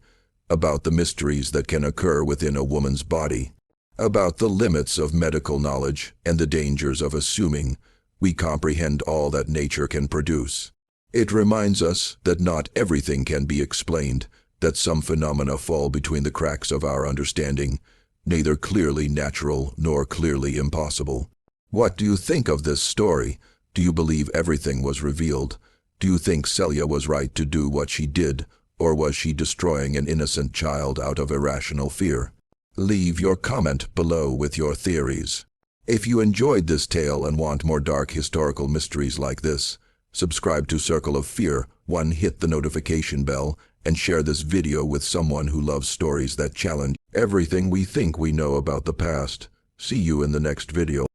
about the mysteries that can occur within a woman's body, about the limits of medical knowledge and the dangers of assuming we comprehend all that nature can produce. It reminds us that not everything can be explained, that some phenomena fall between the cracks of our understanding, neither clearly natural nor clearly impossible. What do you think of this story? Do you believe everything was revealed? Do you think Celia was right to do what she did, or was she destroying an innocent child out of irrational fear? Leave your comment below with your theories. If you enjoyed this tale and want more dark historical mysteries like this, subscribe to Circle of Fear, hit the notification bell, and share this video with someone who loves stories that challenge everything we think we know about the past. See you in the next video.